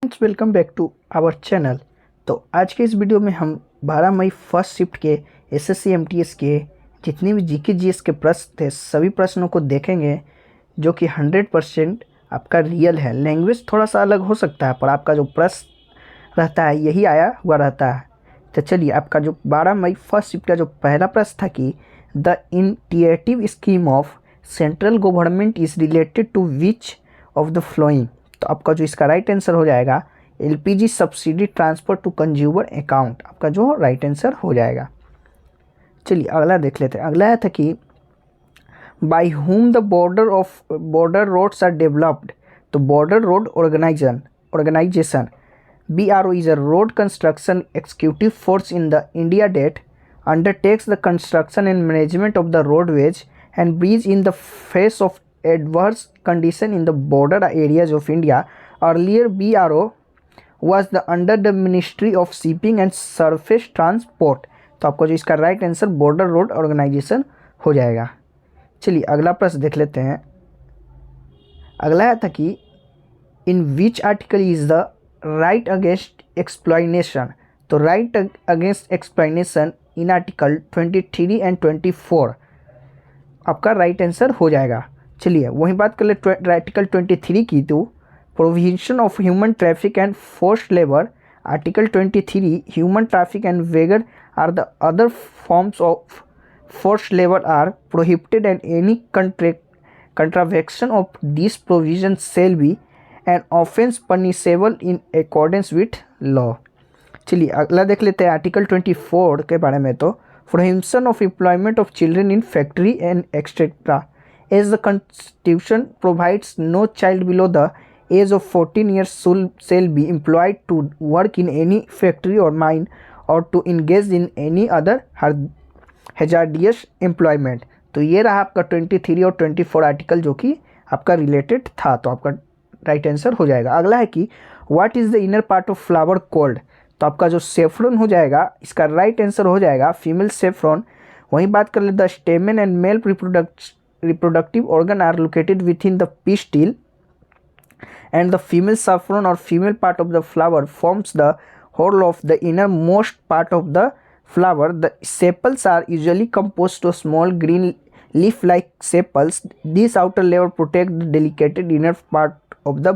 Friends, welcome back to our channel. तो आज के इस वीडियो में हम 12 मई फर्स्ट शिफ्ट के एसएससी एमटीएस के जितने भी जीके जीएस के प्रश्न थे सभी प्रश्नों को देखेंगे, जो कि 100% आपका रियल है। लैंग्वेज थोड़ा सा अलग हो सकता है पर आपका जो प्रश्न रहता है यही आया हुआ रहता है। तो चलिए, आपका जो 12 मई फर्स्ट शिफ्ट का जो पहला प्रश्न था कि the integrative scheme of central government is related to which of the following. तो आपका जो इसका राइट आंसर हो जाएगा LPG subsidy transfer to consumer account, आपका जो राइट आंसर हो जाएगा। चलिए अगला देख लेते हैं। अगला है था कि by whom the border roads are developed. तो border road organization BRO is a road construction executive force in the India that undertakes the construction and management of the roadways and bridges in the face of adverse condition in the border areas of India. Earlier, BRO was under the Ministry of Shipping and Surface Transport. तो आपको जो इसका right answer border road organisation हो जाएगा। चलिए अगला प्रश्न देख लेते हैं। अगला था कि in which article is the right against exploitation. तो right against exploitation in article 23 and 24 आपका राइट आंसर हो जाएगा। चलिए वहीं बात कर ले आर्टिकल 23 की। तो prohibition of human traffic and forced labour. Article 23 human traffic and begar are the other forms of forced labour are prohibited and any contravention of this provision shall be an offense punishable in accordance with law। चलिए अगला देख लेते हैं article 24 के बारे में। तो prohibition of employment of children in factory and etcetera as the constitution provides no child below the age of 14 years shall be employed to work in any factory or mine or to engage in any other hazardous employment। तो ये रहा आपका 23 और 24 article जो कि आपका related था। तो आपका राइट आंसर हो जाएगा। अगला है कि what is the inner part of flower called. तो आपका जो सेफ्रॉन हो जाएगा इसका राइट आंसर हो जाएगा फीमेल सेफ्रॉन। वहीं बात कर ले the stamen and male reproductive organ are located within the pistil and the female saffron or female part of the flower forms the whole of the innermost part of the flower. The sepals are usually composed of small green leaf-like sepals. This outer layer protect the delicate inner part of the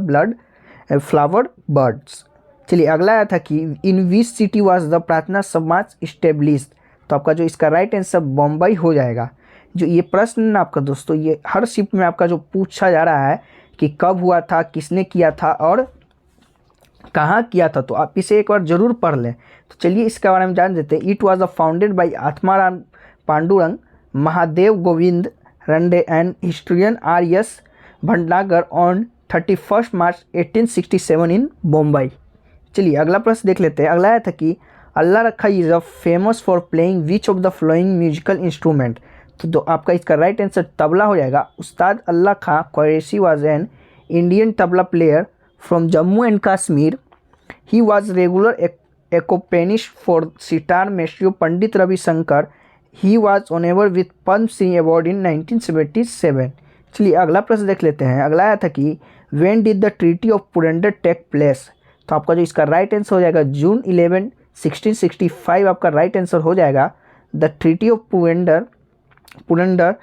flower buds। चलिए अगला आया था कि in which city was the प्रार्थना समाज established. तो आपका जो इसका राइट आंसर बम्बई हो जाएगा। जो ये प्रश्न आपका दोस्तों ये हर शिफ्ट में आपका जो पूछा जा रहा है कि कब हुआ था, किसने किया था और कहाँ किया था, तो आप इसे एक बार जरूर पढ़ लें। तो चलिए इसके बारे में जान देते हैं। It was founded by Atmaram Pandurang, Mahadev Govind Ranade and historian RS Bhatnagar on 31 March 1867 in Mumbai. चलिए अगला प्रश्न देख लेते हैं। अगला आया था कि Allah Rakha is a famous for playing which of the following musical instrument. तो आपका इसका राइट आंसर तबला हो जाएगा। Ustad Allah Khan Qureshi was an Indian tabla player from Jammu and Kashmir. He was regular accompanist for sitar maestro Pandit Ravi Shankar. He was honourable with Padma Shri award in 1977। चलिए अगला प्रश्न देख लेते हैं। अगला आया था कि when did the treaty of Purandar take place. तो आपका जो इसका राइट आंसर हो जाएगा जून 11, 1665 आपका राइट आंसर हो जाएगा। The treaty of Purandar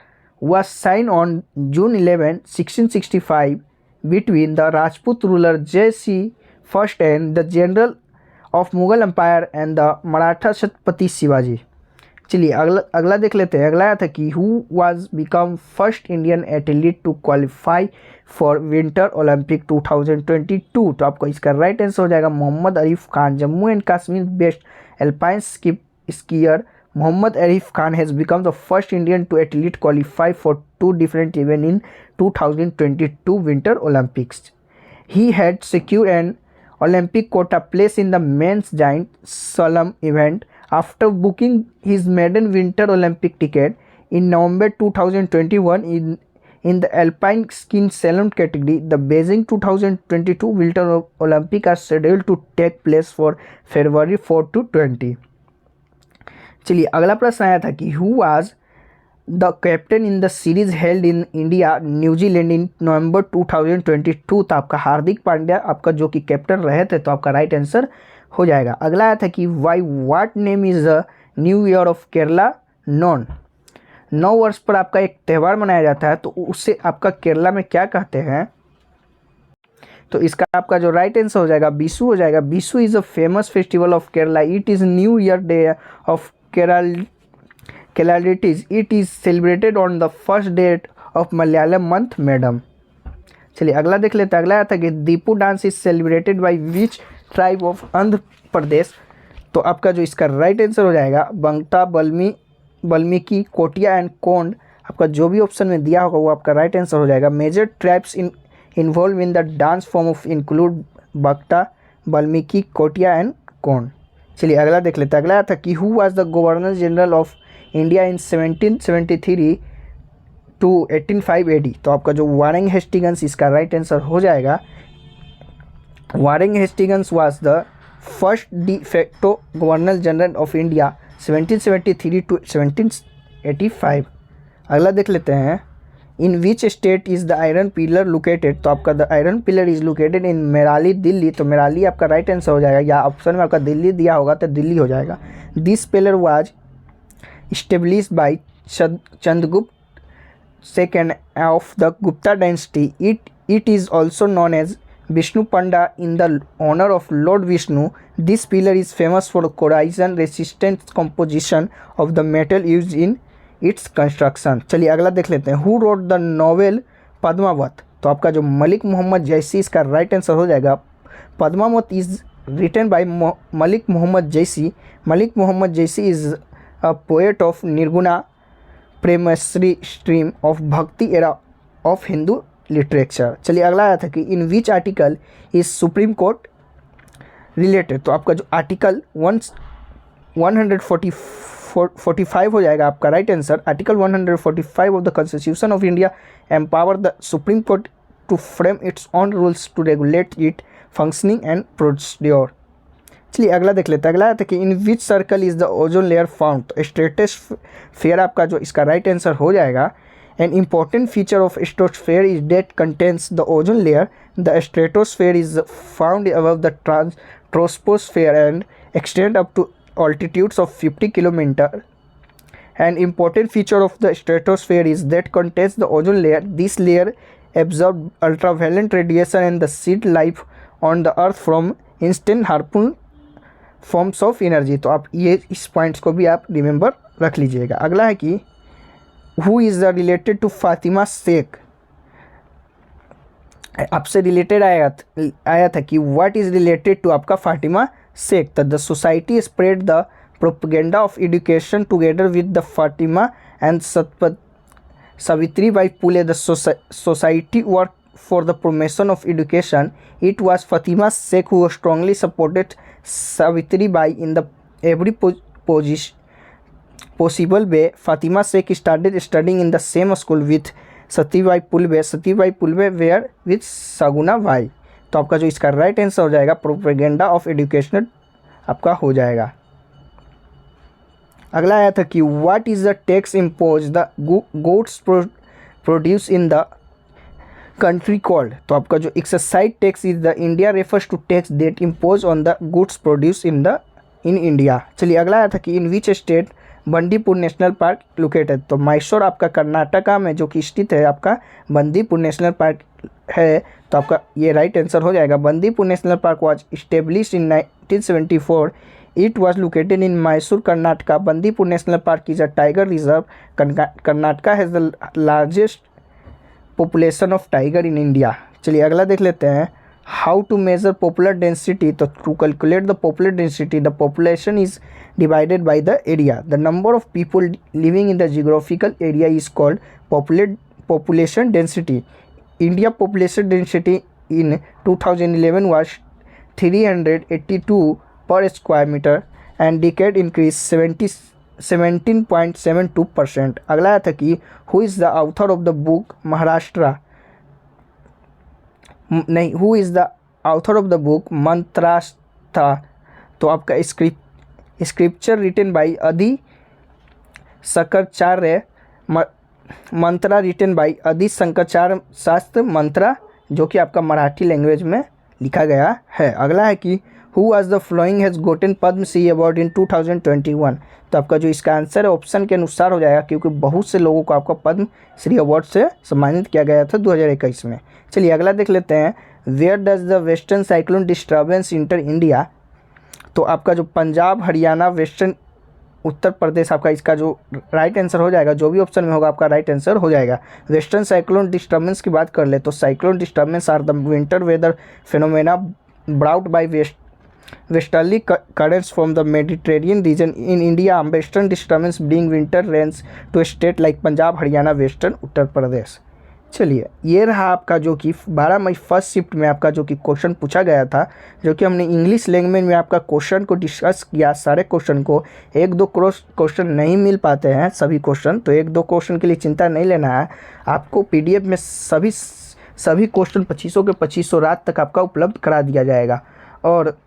was signed on June 11, 1665 between the Rajput ruler Jai First and the general of Mughal Empire and the Maratha Chhatrapati Shivaji। चलिए अगला देख लेते हैं। अगला आया था कि who was become first Indian athlete to qualify for Winter Olympic 2022। तो आपको इसका राइट आंसर हो जाएगा Mohammad Arif Khan. Jammu and Kashmir best alpine skier Muhammad Arif Khan has become the first Indian to athlete qualify for two different events in 2022 Winter Olympics. He had secured an Olympic quota place in the men's giant slalom event after booking his maiden Winter Olympic ticket in November 2021 in the alpine skiing slalom category. The Beijing 2022 Winter Olympics are scheduled to take place for February 4 to 20। चलिए अगला प्रश्न आया था कि who was the captain in the series held in India New Zealand in November 2022। तो आपका हार्दिक पांड्या आपका जो कि कैप्टन रहे थे, तो आपका राइट आंसर हो जाएगा। अगला आया था कि why what name is the new year of Kerala non. 9 वर्ष पर आपका एक त्यौहार मनाया जाता है, तो उससे आपका केरला में क्या कहते हैं। तो इसका आपका जो राइट आंसर हो जाएगा बिशु हो जाएगा। Vishu is a famous festival of Kerala. It is new year day of Keralites. It is celebrated on the first date of Malayalam month Medam. चलिए अगला देख लेते हैं। अगला आता है कि दीपू dance is celebrated by which tribe of Andhra Pradesh. तो आपका जो इसका राइट आंसर हो जाएगा बंगता, बल्मीकी, कोटिया एंड कोंड। आपका जो भी ऑप्शन में दिया होगा वो आपका राइट आंसर हो जाएगा। Major tribes involve in the dance form of include Bagata, Valmiki, Kotia and Kond. चलिए अगला देख लेते हैं। अगला था कि who was the governor general of India in 1773 to 1805 AD। तो आपका जो वारेंग हेस्टिंग्स, इसका राइट आंसर हो जाएगा Warren Hastings was the first de facto governor general of India 1773 to 1785। अगला देख लेते हैं। In which state is the iron pillar located. तो आपका the iron pillar is located in Mehrauli, Delhi. तो मेराली आपका राइट आंसर हो जाएगा, या ऑप्शन में आपका दिल्ली दिया होगा तो दिल्ली हो जाएगा। This pillar was established by Chandragupta II of the Gupta dynasty. It is also known as Vishnu Panda in the honor of Lord Vishnu. This pillar is famous for corrosion resistant composition of the metal used in its construction. चलिए अगला देख लेते हैं। Who wrote the novel Padmaavat. तो आपका जो मलिक मोहम्मद जैसी, इसका राइट आंसर हो जाएगा Padmavat is written by Malik Mohammad Jayasi. Malik Mohammad Jayasi is a poet of Nirguna Premissory stream of Bhakti era of Hindu literature। चलिए अगला आया था कि in which article is supreme court related. तो आपका जो आर्टिकल 145 हो जाएगा आपका right answer. Article 145 of the constitution of India empower the supreme court to frame its own rules to regulate it functioning and procedure. चलिए अगला देख लेते हैं। अगला आता है कि in which circle is the ozone layer found. तो स्ट्रेटोस्फेयर आपका जो इसका राइट आंसर हो जाएगा। An important feature of stratosphere is that contains the ozone layer. The stratosphere is found above the troposphere and extend up to altitudes of 50 kilometre. An important feature of the stratosphere is that contains the ozone layer. This layer absorbs ultraviolet radiation and the shed life on the earth from instant harmful forms of energy. तो आप ये इस points को भी आप remember रख लीजिएगा। अगला है कि who is the related to Fatima Sheikh. आपसे रिलेटेड आया था कि व्हाट इज़ रिलेटेड टू आपका फातिमा शेख। तो the society spread the propaganda of education together with the Fatima and Savitri Bai Phule. The society worked for the promotion of education. It was Fatima Sheikh who strongly supported Savitri Bai in the every possible way. Fatima Sheikh started studying in the same school with Satybai Phule. Satybai Phule were with Saguna Bai. तो आपका जो इसका right answer हो जाएगा propaganda of education आपका हो जाएगा। अगला आया था कि what is the tax impose the goods produce in the country called. तो आपका जो excise tax is the India refers to tax that impose on the goods produce in India. चलिए अगला आया था कि in which state Bandipur national park located. तो मैसूर आपका कर्नाटका में जो कि स्थित है आपका बंदीपुर नेशनल पार्क है। तो आपका ये राइट आंसर हो जाएगा। Bandipur national park was established in 1974। It was located in Mysore, Karnataka. Bandipur National Park is a tiger reserve. Karnataka has the largest population of tiger in India. चलिए अगला देख लेते हैं। How to measure popular density। तो to calculate the popular density, the population is divided by the area. The number of people living in the geographical area is called population density. India population density in 2011 was 382 per square meter and decade increase 17.72%. अगला आया था कि who is the author of the book Maharashtra नहीं who is the author of the book मंत्रास्था। तो आपका scripture written by अदि शंकराचार्य मंत्रा written by आदि शंकराचार्य शास्त्र मंत्रा, जो कि आपका मराठी लैंग्वेज में लिखा गया है। अगला है कि हु आज the flowing has Gotan Padma Shri award इन 2021। तो आपका जो इसका आंसर है ऑप्शन के अनुसार हो जाएगा, क्योंकि बहुत से लोगों को आपका पद्म श्री अवार्ड से सम्मानित किया गया था 2021 में। चलिए अगला देख लेते हैं। Where does the western cyclone disturbance enter India. तो आपका जो पंजाब, हरियाणा, वेस्टर्न, उत्तर प्रदेश, आपका इसका जो राइट आंसर हो जाएगा, जो भी ऑप्शन में होगा आपका राइट आंसर हो जाएगा। वेस्टर्न साइक्लोन डिस्टर्बेंस की बात कर ले तो cyclone disturbance are the winter weather phenomena brought by westerly currents from the Mediterranean region in India. Western disturbance bring winter rains to state like Punjab, Haryana, western Uttar Pradesh. चलिए ये रहा आपका जो कि 12 मई फर्स्ट शिफ्ट में आपका जो कि क्वेश्चन पूछा गया था, जो कि हमने इंग्लिश लैंग्वेज में आपका क्वेश्चन को डिस्कस किया। सारे क्वेश्चन को, एक दो क्वेश्चन नहीं मिल पाते हैं सभी क्वेश्चन, तो एक दो क्वेश्चन के लिए चिंता नहीं लेना है। आपको पीडीएफ में सभी क्वेश्चन 2500 के 2500 रात तक आपका उपलब्ध करा दिया जाएगा। और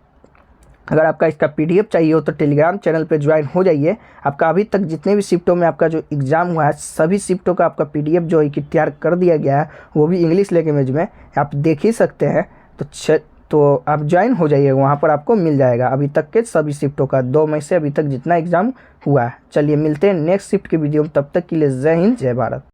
अगर आपका इसका पीडीएफ चाहिए हो तो टेलीग्राम चैनल पे ज्वाइन हो जाइए। आपका अभी तक जितने भी शिफ्टों में आपका जो एग्ज़ाम हुआ है, सभी शिफ्टों का आपका पीडीएफ जो है कि तैयार कर दिया गया है, वो भी इंग्लिश लैंग्वेज में आप देख ही सकते हैं। तो आप ज्वाइन हो जाइए, वहाँ पर आपको मिल जाएगा अभी तक के सभी शिफ्टों का, 2 मई से अभी तक जितना एग्ज़ाम हुआ है। चलिए मिलते हैं नेक्स्ट शिफ्ट के वीडियो में, तब तक के लिए जय हिंद, जय भारत।